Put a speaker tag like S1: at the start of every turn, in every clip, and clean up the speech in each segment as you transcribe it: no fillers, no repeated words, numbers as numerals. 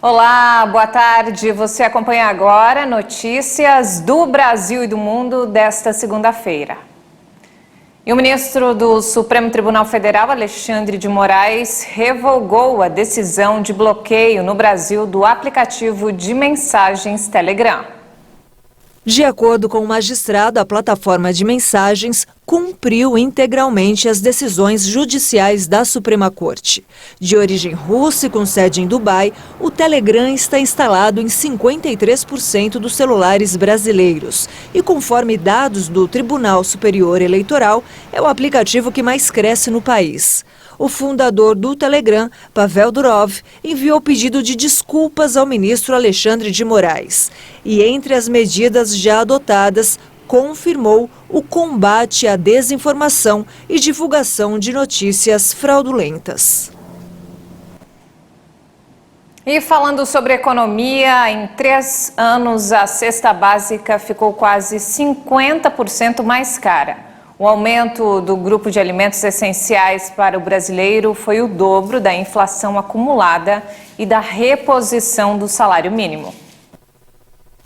S1: Olá, boa tarde. Você acompanha agora notícias do Brasil e do mundo desta segunda-feira. E o ministro do Supremo Tribunal Federal, Alexandre de Moraes, revogou a decisão de bloqueio no Brasil do aplicativo de mensagens Telegram.
S2: De acordo com o magistrado, a plataforma de mensagens cumpriu integralmente as decisões judiciais da Suprema Corte. De origem russa e com sede em Dubai, o Telegram está instalado em 53% dos celulares brasileiros. E conforme dados do Tribunal Superior Eleitoral, é o aplicativo que mais cresce no país. O fundador do Telegram, Pavel Durov, enviou pedido de desculpas ao ministro Alexandre de Moraes. E entre as medidas já adotadas, confirmou o combate à desinformação e divulgação de notícias fraudulentas.
S1: E falando sobre economia, em 3 anos a cesta básica ficou quase 50% mais cara. O aumento do grupo de alimentos essenciais para o brasileiro foi o dobro da inflação acumulada e da reposição do salário mínimo.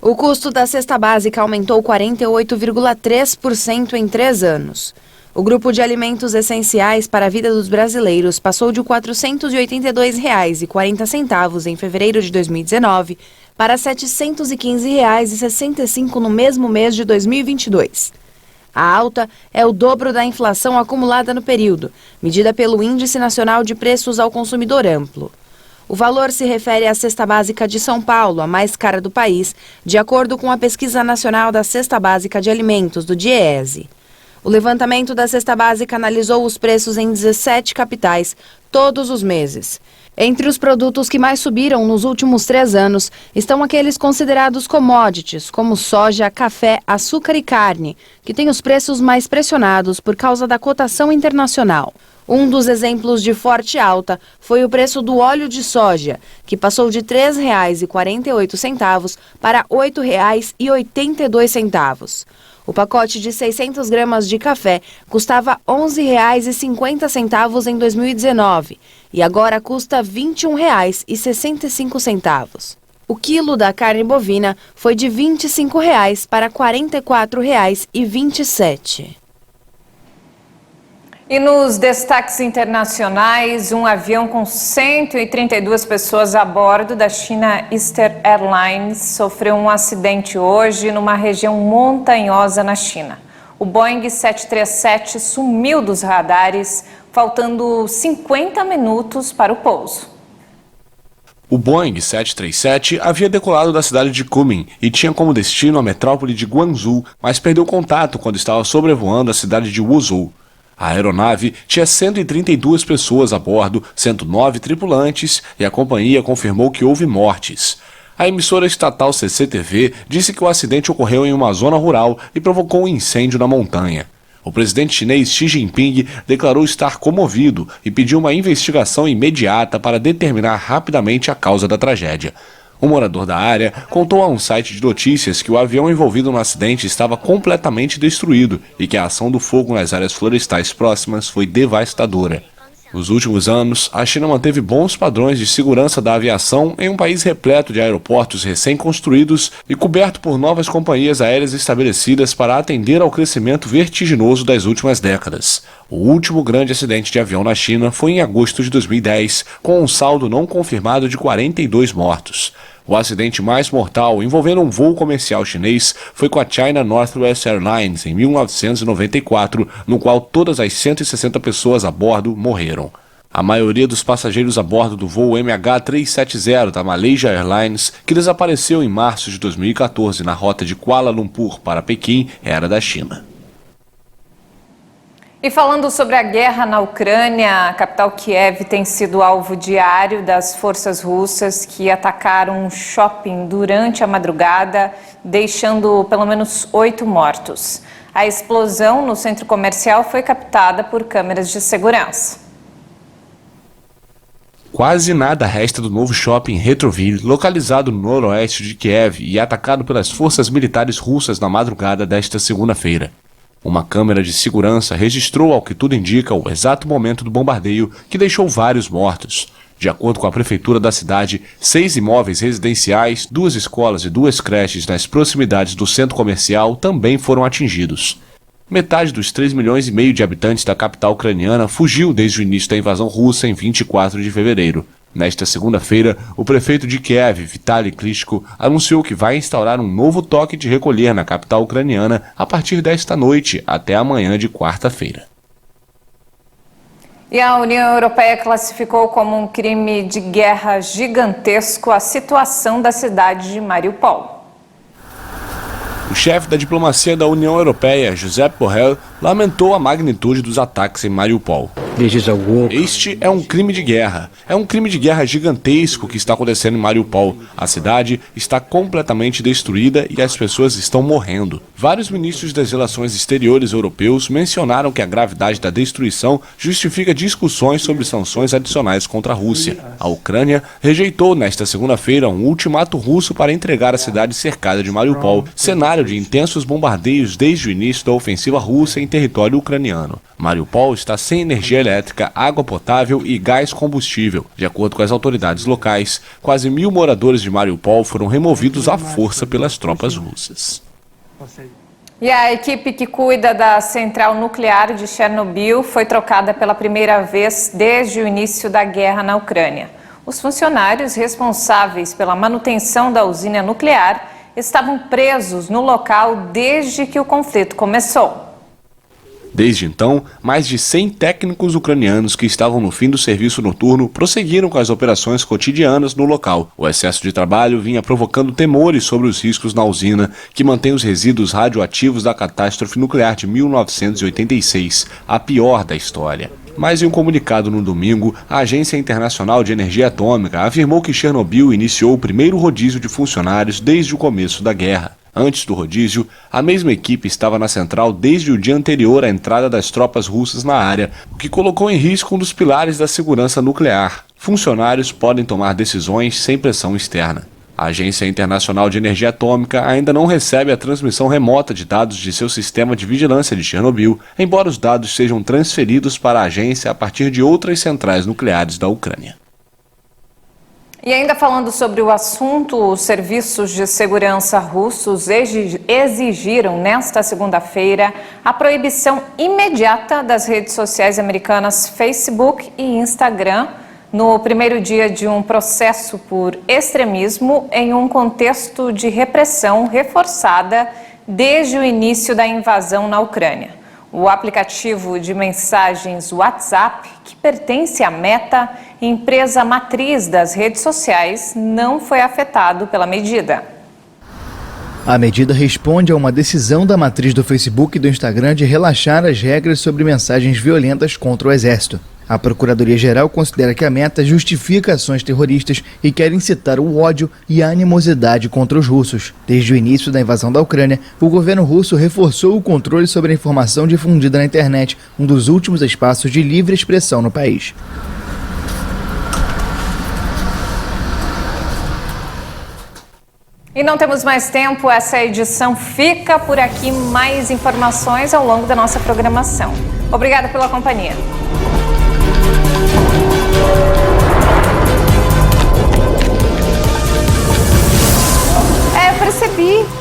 S3: O custo da cesta básica aumentou 48,3% em 3 anos. O grupo de alimentos essenciais para a vida dos brasileiros passou de R$ 482,40 em fevereiro de 2019 para R$ 715,65 no mesmo mês de 2022. A alta é o dobro da inflação acumulada no período, medida pelo Índice Nacional de Preços ao Consumidor Amplo. O valor se refere à cesta básica de São Paulo, a mais cara do país, de acordo com a Pesquisa Nacional da Cesta Básica de Alimentos, do DIEESE. O levantamento da cesta básica analisou os preços em 17 capitais, todos os meses. Entre os produtos que mais subiram nos últimos 3 anos estão aqueles considerados commodities, como soja, café, açúcar e carne, que têm os preços mais pressionados por causa da cotação internacional. Um dos exemplos de forte alta foi o preço do óleo de soja, que passou de R$ 3,48 para R$ 8,82. O pacote de 600 gramas de café custava R$ 11,50 em 2019 e agora custa R$ 21,65. O quilo da carne bovina foi de R$ 25 para R$ 44,27.
S1: E nos destaques internacionais, um avião com 132 pessoas a bordo da China Eastern Airlines sofreu um acidente hoje numa região montanhosa na China. O Boeing 737 sumiu dos radares, faltando 50 minutos para o pouso.
S4: O Boeing 737 havia decolado da cidade de Kunming e tinha como destino a metrópole de Guangzhou, mas perdeu contato quando estava sobrevoando a cidade de Wuzhou. A aeronave tinha 132 pessoas a bordo, 109 tripulantes, e a companhia confirmou que houve mortes. A emissora estatal CCTV disse que o acidente ocorreu em uma zona rural e provocou um incêndio na montanha. O presidente chinês Xi Jinping declarou estar comovido e pediu uma investigação imediata para determinar rapidamente a causa da tragédia. Um morador da área contou a um site de notícias que o avião envolvido no acidente estava completamente destruído e que a ação do fogo nas áreas florestais próximas foi devastadora. Nos últimos anos, a China manteve bons padrões de segurança da aviação em um país repleto de aeroportos recém-construídos e coberto por novas companhias aéreas estabelecidas para atender ao crescimento vertiginoso das últimas décadas. O último grande acidente de avião na China foi em agosto de 2010, com um saldo não confirmado de 42 mortos. O acidente mais mortal envolvendo um voo comercial chinês foi com a China Northwest Airlines em 1994, no qual todas as 160 pessoas a bordo morreram. A maioria dos passageiros a bordo do voo MH370 da Malaysia Airlines, que desapareceu em março de 2014 na rota de Kuala Lumpur para Pequim, era da China.
S1: E falando sobre a guerra na Ucrânia, a capital Kiev tem sido alvo diário das forças russas que atacaram um shopping durante a madrugada, deixando pelo menos 8 mortos. A explosão no centro comercial foi captada por câmeras de segurança.
S4: Quase nada resta do novo shopping Retroville, localizado no noroeste de Kiev e atacado pelas forças militares russas na madrugada desta segunda-feira. Uma câmera de segurança registrou, ao que tudo indica, o exato momento do bombardeio, que deixou vários mortos. De acordo com a prefeitura da cidade, 6 imóveis residenciais, 2 escolas e 2 creches nas proximidades do centro comercial também foram atingidos. Metade dos 3,5 milhões de habitantes da capital ucraniana fugiu desde o início da invasão russa em 24 de fevereiro. Nesta segunda-feira, o prefeito de Kiev, Vitaly Klitschko, anunciou que vai instaurar um novo toque de recolher na capital ucraniana a partir desta noite até amanhã de quarta-feira.
S1: E a União Europeia classificou como um crime de guerra gigantesco a situação da cidade de Mariupol.
S4: O chefe da diplomacia da União Europeia, Josep Borrell, lamentou a magnitude dos ataques em Mariupol. Este é um crime de guerra. É um crime de guerra gigantesco que está acontecendo em Mariupol. A cidade está completamente destruída e as pessoas estão morrendo. Vários ministros das relações exteriores europeus mencionaram que a gravidade da destruição justifica discussões sobre sanções adicionais contra a Rússia. A Ucrânia rejeitou nesta segunda-feira um ultimato russo para entregar a cidade cercada de Mariupol, cenário de intensos bombardeios desde o início da ofensiva russa em território ucraniano. Mariupol está sem energia elétrica, água potável e gás combustível. De acordo com as autoridades locais, quase 1.000 moradores de Mariupol foram removidos à força pelas tropas russas.
S1: E a equipe que cuida da central nuclear de Chernobyl foi trocada pela primeira vez desde o início da guerra na Ucrânia. Os funcionários responsáveis pela manutenção da usina nuclear estavam presos no local desde que o conflito começou.
S4: Desde então, mais de 100 técnicos ucranianos que estavam no fim do serviço noturno prosseguiram com as operações cotidianas no local. O excesso de trabalho vinha provocando temores sobre os riscos na usina, que mantém os resíduos radioativos da catástrofe nuclear de 1986, a pior da história. Mas em um comunicado no domingo, a Agência Internacional de Energia Atômica afirmou que Chernobyl iniciou o primeiro rodízio de funcionários desde o começo da guerra. Antes do rodízio, a mesma equipe estava na central desde o dia anterior à entrada das tropas russas na área, o que colocou em risco um dos pilares da segurança nuclear. Funcionários podem tomar decisões sem pressão externa. A Agência Internacional de Energia Atômica ainda não recebe a transmissão remota de dados de seu sistema de vigilância de Chernobyl, embora os dados sejam transferidos para a agência a partir de outras centrais nucleares da Ucrânia.
S1: E ainda falando sobre o assunto, os serviços de segurança russos exigiram nesta segunda-feira a proibição imediata das redes sociais americanas Facebook e Instagram no primeiro dia de um processo por extremismo em um contexto de repressão reforçada desde o início da invasão na Ucrânia. O aplicativo de mensagens WhatsApp, que pertence à Meta, empresa matriz das redes sociais, não foi afetado pela medida.
S5: A medida responde a uma decisão da matriz do Facebook e do Instagram de relaxar as regras sobre mensagens violentas contra o exército. A Procuradoria-Geral considera que a Meta justifica ações terroristas e quer incitar o ódio e a animosidade contra os russos. Desde o início da invasão da Ucrânia, o governo russo reforçou o controle sobre a informação difundida na internet, um dos últimos espaços de livre expressão no país.
S1: E não temos mais tempo, essa edição fica por aqui. Mais informações ao longo da nossa programação. Obrigada pela companhia. Eu percebi.